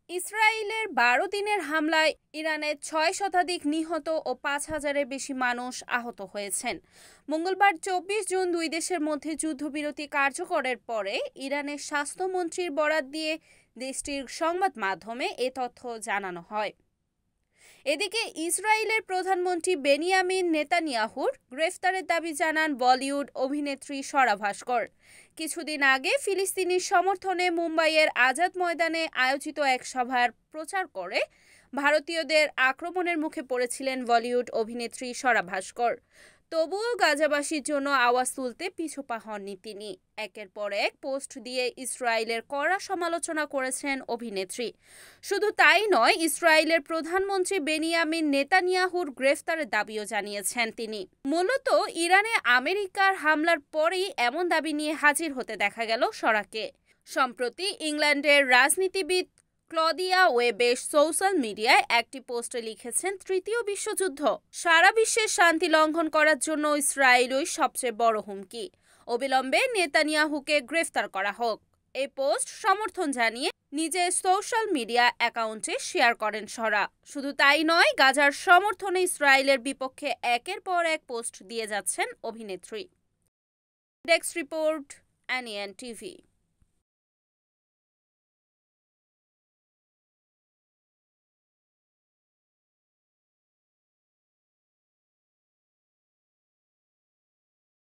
ইসরায়েলের ১২ দিনের হামলায় ইরানের ৬ শতাধিক নিহত ও ৫,০০০-এর বেশি মানুষ আহত হয়েছেন। মঙ্গলবার ২৪ জুন দুই দেশের মধ্যে যুদ্ধবিরতি কার্যকরের পরে ইরানের স্বাস্থ্যমন্ত্রীর বরাত দিয়ে দেশটির সংবাদ মাধ্যমে এ তথ্য জানানো হয়। এদিকে ইসরায়েলের প্রধানমন্ত্রী বেনিয়ামিন নেতানিয়াহুর গ্রেফতারের দাবি জানান বলিউড অভিনেত্রী স্বরা ভাস্কর। কিছুদিন আগে ফিলিস্তিনি সমর্থনে মুম্বাইয়ের আজাদ ময়দানে আয়োজিত এক সভার প্রচার করে ভারতীয়দের আক্রমণের মুখে পড়েছিলেন বলিউড অভিনেত্রী স্বরা ভাস্কর। তবুও গাজাবাসীর জন্য আওয়াজ তুলতে পিছুপা হননি তিনি। একের পর এক পোস্ট দিয়ে ইসরায়েলের কড়া সমালোচনা করেছেন অভিনেত্রী। শুধু তাই নয়, ইসরায়েলের প্রধানমন্ত্রী বেনিয়ামিন নেতানিয়াহুর গ্রেফতারের দাবিও জানিয়েছেন তিনি। মূলত ইরানে আমেরিকার হামলার পরেই এমন দাবি নিয়ে হাজির হতে দেখা গেল স্বরাকে। সম্প্রতি ইংল্যান্ডের রাজনীতিবিদ ক্লদিয়া ওয়েবেশ সোশ্যাল মিডিয়ায় একটি পোস্টে লিখেছেন, তৃতীয় বিশ্বযুদ্ধ সারা বিশ্বের শান্তি লঙ্ঘন করার জন্য ইসরায়েলই সবচেয়ে বড় হুমকি। অবিলম্বে নেতানিয়াহুকে গ্রেফতার করা হোক। এই পোস্ট সমর্থন জানিয়ে নিজের সোশ্যাল মিডিয়া অ্যাকাউন্টে শেয়ার করেন স্বরা। শুধু তাই নয়, গাজার সমর্থনে ইসরায়েলের বিপক্ষে একের পর এক পোস্ট দিয়ে যাচ্ছেন অভিনেত্রী। Desk report, NN TV.